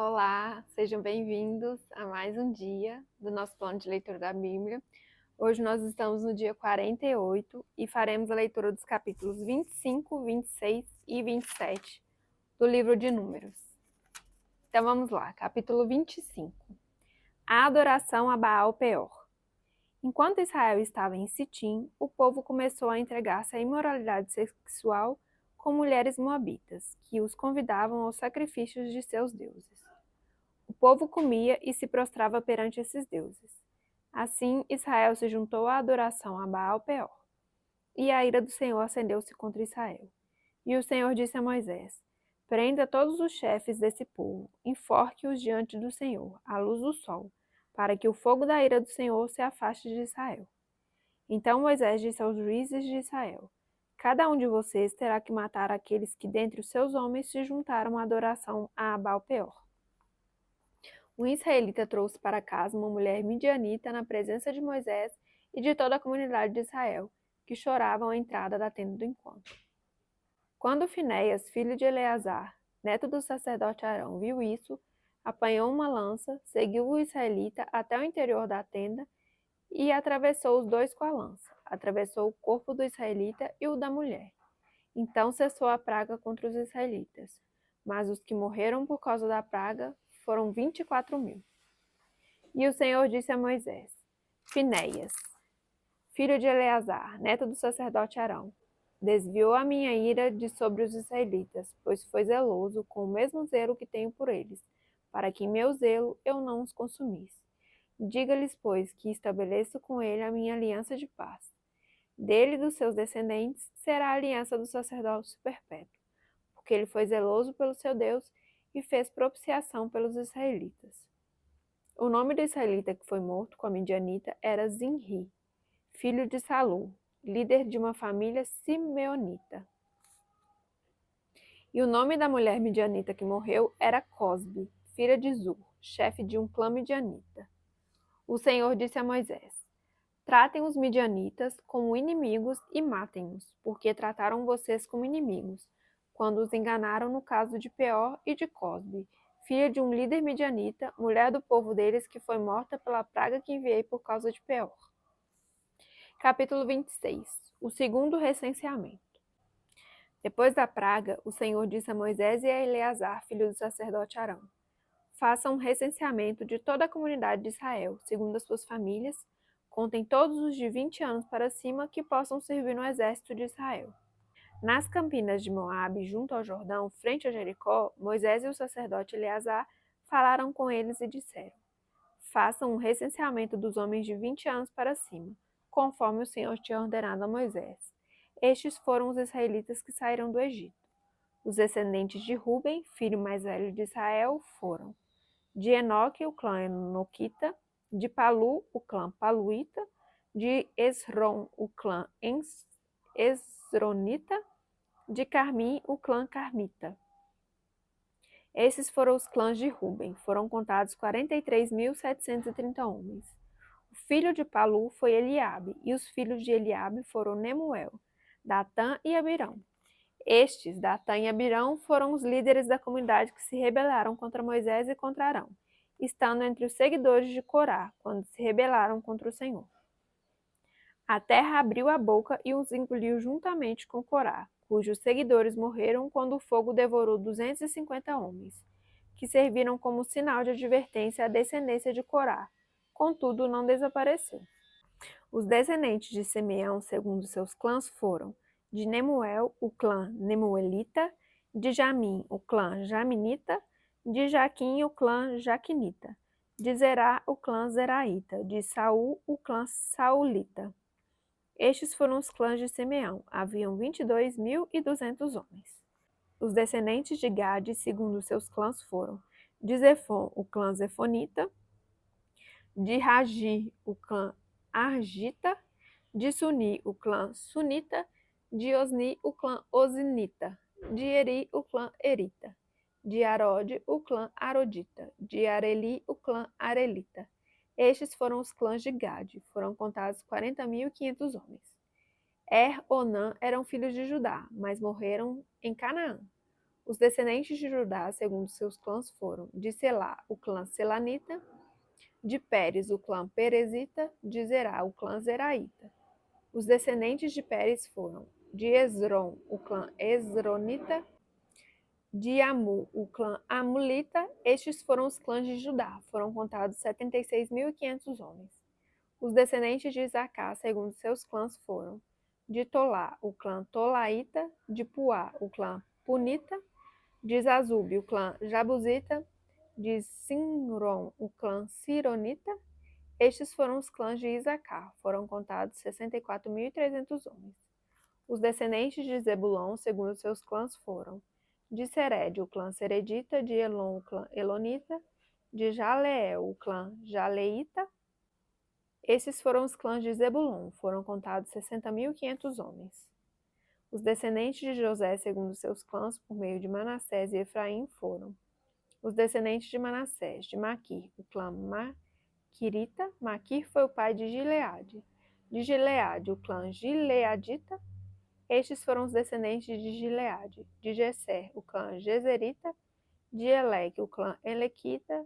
Olá, sejam bem-vindos a mais um dia do nosso plano de leitura da Bíblia. Hoje nós estamos no dia 48 e faremos a leitura dos capítulos 25, 26 e 27 do livro de Números. Então vamos lá, capítulo 25. A adoração a Baal-Peor. Enquanto Israel estava em Sitim, o povo começou a entregar-se à imoralidade sexual com mulheres moabitas, que os convidavam aos sacrifícios de seus deuses. O povo comia e se prostrava perante esses deuses. Assim, Israel se juntou à adoração a Baal-Peor. E a ira do Senhor acendeu-se contra Israel. E o Senhor disse a Moisés: Prenda todos os chefes desse povo, enforque-os diante do Senhor, à luz do sol, para que o fogo da ira do Senhor se afaste de Israel. Então Moisés disse aos juízes de Israel: Cada um de vocês terá que matar aqueles que dentre os seus homens se juntaram à adoração a Baal-Peor. Um israelita trouxe para casa uma mulher midianita na presença de Moisés e de toda a comunidade de Israel, que choravam à entrada da tenda do encontro. Quando Finéias, filho de Eleazar, neto do sacerdote Arão, viu isso, apanhou uma lança, seguiu o israelita até o interior da tenda e atravessou os dois com a lança. Atravessou o corpo do israelita e o da mulher. Então cessou a praga contra os israelitas. Mas os que morreram por causa da praga foram 24.000. E o Senhor disse a Moisés: Finéias, filho de Eleazar, neto do sacerdote Arão, desviou a minha ira de sobre os israelitas, pois foi zeloso com o mesmo zelo que tenho por eles, para que em meu zelo eu não os consumisse. Diga-lhes, pois, que estabeleço com ele a minha aliança de paz. Dele e dos seus descendentes será a aliança do sacerdócio perpétuo, porque ele foi zeloso pelo seu Deus e fez propiciação pelos israelitas. O nome do israelita que foi morto com a midianita era Zinri, filho de Salu, líder de uma família simeonita. E o nome da mulher midianita que morreu era Cosbe, filha de Zur, chefe de um clã midianita. O Senhor disse a Moisés: Tratem os midianitas como inimigos e matem-os, porque trataram vocês como inimigos, quando os enganaram no caso de Peor e de Cosbe, filha de um líder midianita, mulher do povo deles que foi morta pela praga que enviei por causa de Peor. Capítulo 26. O segundo recenseamento. Depois da praga, o Senhor disse a Moisés e a Eleazar, filho do sacerdote Arão: Façam um recenseamento de toda a comunidade de Israel, segundo as suas famílias. Contem todos os de 20 anos para cima que possam servir no exército de Israel. Nas campinas de Moabe, junto ao Jordão, frente a Jericó, Moisés e o sacerdote Eleazar falaram com eles e disseram: Façam um recenseamento dos homens de 20 anos para cima, conforme o Senhor tinha ordenado a Moisés. Estes foram os israelitas que saíram do Egito. Os descendentes de Ruben, filho mais velho de Israel, foram de Enoque, o clã Enoquita, de Palu, o clã Paluíta, de Esrom, o clã Esronita, de Carmi, o clã Carmita. Esses foram os clãs de Ruben, foram contados 43.730 homens. O filho de Palu foi Eliabe, e os filhos de Eliabe foram Nemuel, Datã e Abirão. Estes, Datã e Abirão, foram os líderes da comunidade que se rebelaram contra Moisés e contra Arão, estando entre os seguidores de Corá, quando se rebelaram contra o Senhor. A terra abriu a boca e os engoliu juntamente com Corá, cujos seguidores morreram quando o fogo devorou 250 homens, que serviram como sinal de advertência à descendência de Corá. Contudo, não desapareceu. Os descendentes de Simeão, segundo seus clãs, foram de Nemuel, o clã Nemuelita, de Jamim, o clã Jaminita, de Jaquim, o clã Jaquinita, de Zerá, o clã Zeraíta, de Saul, o clã Saulita. Estes foram os clãs de Simeão, haviam 22.200 homens. Os descendentes de Gade, segundo seus clãs, foram de Zefon, o clã Zefonita, de Ragi, o clã Argita, de Suni, o clã Sunita, de Osni, o clã Osinita, de Eri, o clã Erita, de Arode, o clã Arodita, de Areli, o clã Arelita. Estes foram os clãs de Gade, foram contados 40.500 homens. Onã eram filhos de Judá, mas morreram em Canaã. Os descendentes de Judá, segundo seus clãs, foram de Selá, o clã selanita, de Pérez, o clã perezita, de Zerá, o clã zeraíta. Os descendentes de Pérez foram de Esrom, o clã esronita, de Amu, o clã amulita. Estes foram os clãs de Judá. Foram contados 76.500 homens. Os descendentes de Isacar, segundo seus clãs, foram de Tolá, o clã tolaíta, de Puá, o clã punita, de Zazube, o clã jabusita, de Simron, o clã sironita. Estes foram os clãs de Isacar. Foram contados 64.300 homens. Os descendentes de Zebulon, segundo seus clãs, foram de Sered, o clã seredita, de Elon, o clã elonita, de Jaleel, o clã jaleíta. Esses foram os clãs de Zebulon. Foram contados 60.500 homens. Os descendentes de José, segundo seus clãs, por meio de Manassés e Efraim, foram os descendentes de Manassés, de Maquir, o clã Maquirita. Maquir foi o pai de Gileade. De Gileade, o clã Gileadita. Estes foram os descendentes de Gileade. De Gesser, o clã Gezerita. De Eleque, o clã Elequita.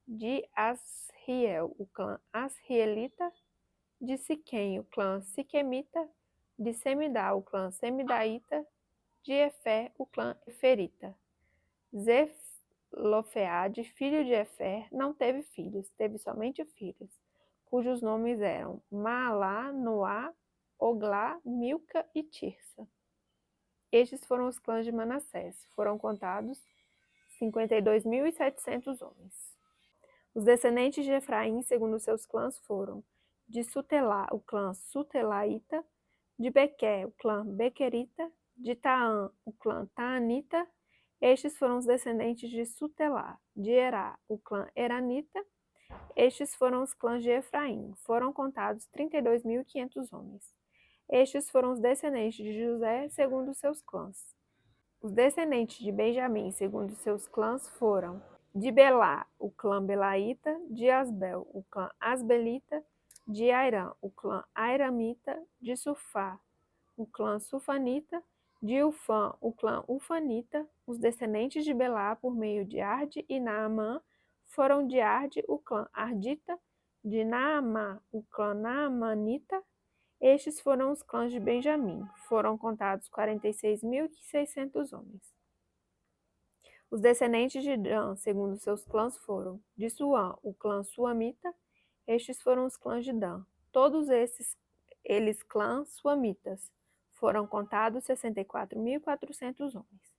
De Asriel, o clã Asrielita. De Siquém, o clã Siquemita. De Semidá, o clã Semidaíta. De Efer, o clã Eferita. Zelofeade, filho de Efer, não teve filhos, teve somente filhos, cujos nomes eram Maalá, Noá, Oglá, Milca e Tirsa. Estes foram os clãs de Manassés. Foram contados 52.700 homens. Os descendentes de Efraim, segundo seus clãs, foram de Sutelá, o clã Sutelaíta, de Bequer, o clã Bequerita, de Taã, o clã Taanita. Estes foram os descendentes de Sutelá. De Erá, o clã Eranita. Estes foram os clãs de Efraim. Foram contados 32.500 homens. Estes foram os descendentes de José, segundo seus clãs. Os descendentes de Benjamim, segundo seus clãs, foram de Belá, o clã Belaíta, de Asbel, o clã Asbelita, de Airã, o clã Airamita, de Sufá, o clã Sufanita, de Ufã, o clã Ufanita. Os descendentes de Belá, por meio de Arde e Naamã, foram de Arde, o clã Ardita, de Naamá, o clã Naamanita. Estes foram os clãs de Benjamim. Foram contados 46.600 homens. Os descendentes de Dan, segundo seus clãs, foram de Suã, o clã Suamita. Estes foram os clãs de Dan. Todos eles clãs suamitas. Foram contados 64.400 homens.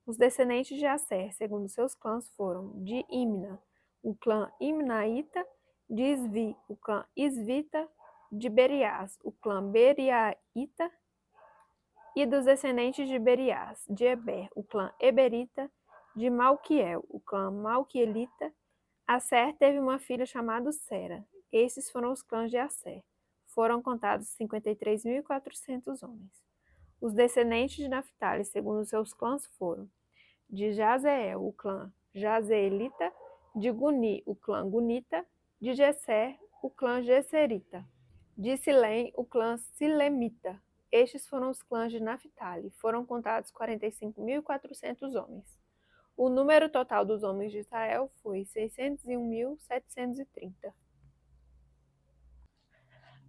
Os descendentes de Asser, segundo seus clãs, foram de Imna, o clã Imnaíta, de Isvi, o clã Isvita, de Beriás, o clã Beriaíta, e dos descendentes de Beriás, de Eber, o clã Eberita, de Malquiel, o clã Malquielita. Asser teve uma filha chamada Sera. Esses foram os clãs de Asser. Foram contados 53.400 homens. Os descendentes de Naphtali, segundo seus clãs, foram de Jazeel, o clã Jazeelita, de Guni, o clã Gunita, de Gesser, o clã Gesserita, de Silém, o clã Silemita. Estes foram os clãs de Naphtali. Foram contados 45.400 homens. O número total dos homens de Israel foi 601.730.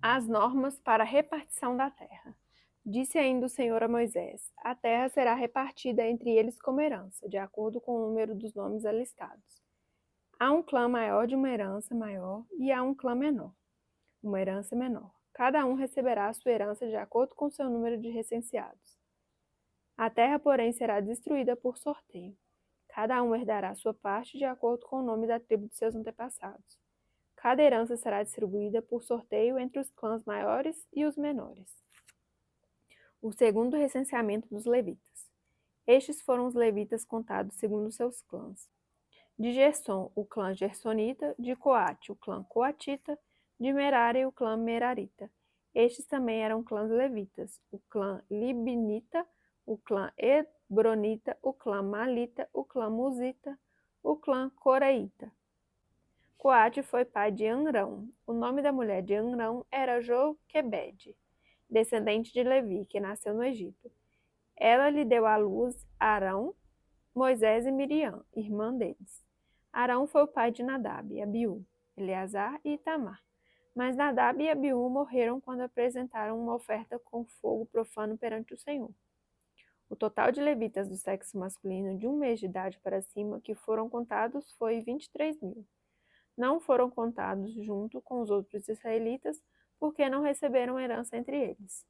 As normas para a repartição da terra. Disse ainda o Senhor a Moisés: a terra será repartida entre eles como herança, de acordo com o número dos nomes alistados. Há um clã maior de uma herança maior e há um clã menor, uma herança menor. Cada um receberá a sua herança de acordo com seu número de recenseados. A terra, porém, será destruída por sorteio. Cada um herdará sua parte de acordo com o nome da tribo de seus antepassados. Cada herança será distribuída por sorteio entre os clãs maiores e os menores. O segundo recenseamento dos levitas. Estes foram os levitas contados segundo seus clãs. De Gerson, o clã gersonita, de Coate, o clã coatita, de Merari, o clã merarita. Estes também eram clãs levitas: o clã libinita, o clã hebronita, o clã malita, o clã musita, o clã coreita. Coate foi pai de Amrão. O nome da mulher de Amrão era Joquebede, descendente de Levi, que nasceu no Egito. Ela lhe deu à luz Arão, Moisés e Miriam, irmã deles. Arão foi o pai de Nadab e Abiú, Eleazar e Itamar. Mas Nadab e Abiú morreram quando apresentaram uma oferta com fogo profano perante o Senhor. O total de levitas do sexo masculino de 1 mês de idade para cima que foram contados foi 23.000. Não foram contados junto com os outros israelitas, porque não receberam herança entre eles.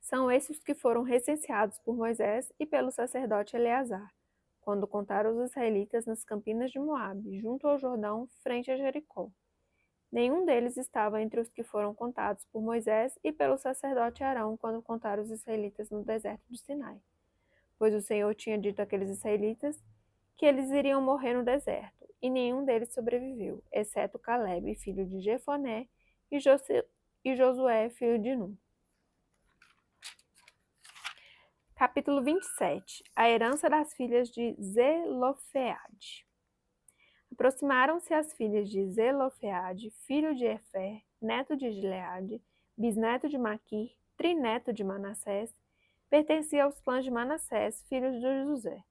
São esses que foram recenseados por Moisés e pelo sacerdote Eleazar, quando contaram os israelitas nas campinas de Moabe, junto ao Jordão, frente a Jericó. Nenhum deles estava entre os que foram contados por Moisés e pelo sacerdote Arão quando contaram os israelitas no deserto de Sinai. Pois o Senhor tinha dito àqueles israelitas que eles iriam morrer no deserto, e nenhum deles sobreviveu, exceto Calebe, filho de Jefoné, e Josué, filho de Nun. Capítulo 27. A herança das filhas de Zelofeade. Aproximaram-se as filhas de Zelofeade, filho de Efer, neto de Gileade, bisneto de Maquir, trineto de Manassés, pertencia aos clãs de Manassés, filhos de José.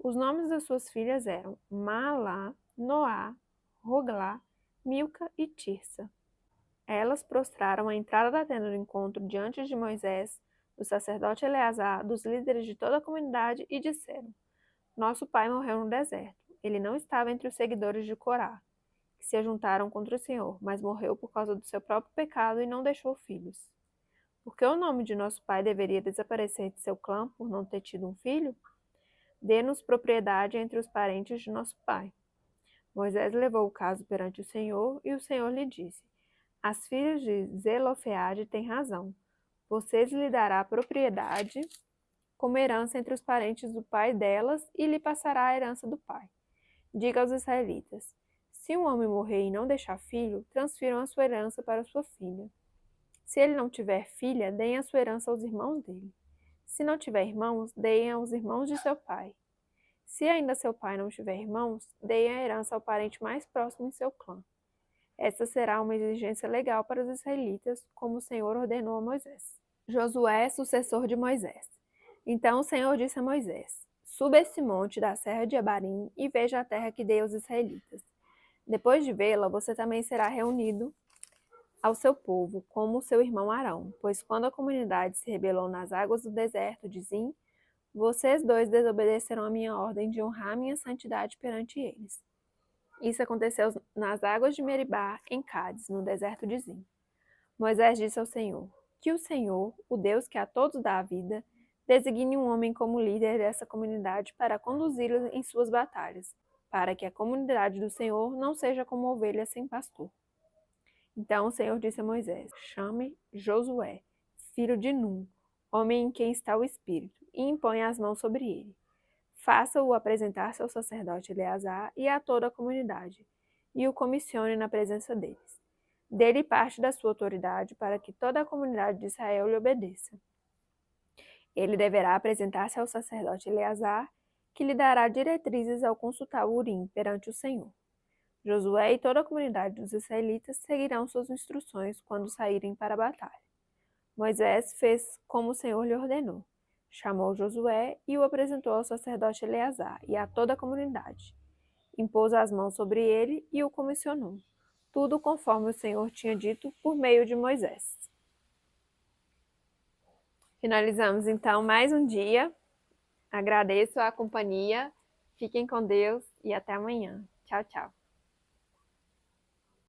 Os nomes das suas filhas eram Maalá, Noá, Roglá, Milca e Tirsa. Elas prostraram à entrada da tenda do encontro diante de Moisés, do sacerdote Eleazar, dos líderes de toda a comunidade, e disseram: Nosso pai morreu no deserto. Ele não estava entre os seguidores de Corá, que se ajuntaram contra o Senhor, mas morreu por causa do seu próprio pecado e não deixou filhos. Por que o nome de nosso pai deveria desaparecer de seu clã por não ter tido um filho? Dê-nos propriedade entre os parentes de nosso pai. Moisés levou o caso perante o Senhor, e o Senhor lhe disse: As filhas de Zelofeade têm razão. Vocês lhe dará propriedade como herança entre os parentes do pai delas, e lhe passará a herança do pai. Diga aos israelitas: se um homem morrer e não deixar filho, transfiram a sua herança para sua filha. Se ele não tiver filha, deem a sua herança aos irmãos dele. Se não tiver irmãos, deem aos irmãos de seu pai. Se ainda seu pai não tiver irmãos, deem a herança ao parente mais próximo em seu clã. Essa será uma exigência legal para os israelitas, como o Senhor ordenou a Moisés. Josué, sucessor de Moisés. Então o Senhor disse a Moisés: Suba esse monte da serra de Abarim e veja a terra que dei aos israelitas. Depois de vê-la, você também será reunido ao seu povo, como o seu irmão Arão, pois quando a comunidade se rebelou nas águas do deserto de Zim, vocês dois desobedeceram a minha ordem de honrar a minha santidade perante eles. Isso aconteceu nas águas de Meribá, em Cádiz, no deserto de Zim. Moisés disse ao Senhor: Que o Senhor, o Deus que a todos dá a vida, designe um homem como líder dessa comunidade para conduzi-los em suas batalhas, para que a comunidade do Senhor não seja como ovelha sem pastor. Então o Senhor disse a Moisés: Chame Josué, filho de Num, homem em quem está o Espírito, e imponha as mãos sobre ele. Faça-o apresentar-se ao sacerdote Eleazar e a toda a comunidade, e o comissione na presença deles. Dê-lhe parte da sua autoridade para que toda a comunidade de Israel lhe obedeça. Ele deverá apresentar-se ao sacerdote Eleazar, que lhe dará diretrizes ao consultar o Urim perante o Senhor. Josué e toda a comunidade dos israelitas seguirão suas instruções quando saírem para a batalha. Moisés fez como o Senhor lhe ordenou. Chamou Josué e o apresentou ao sacerdote Eleazar e a toda a comunidade. Impôs as mãos sobre ele e o comissionou. Tudo conforme o Senhor tinha dito por meio de Moisés. Finalizamos então mais um dia. Agradeço a companhia. Fiquem com Deus e até amanhã. Tchau, tchau.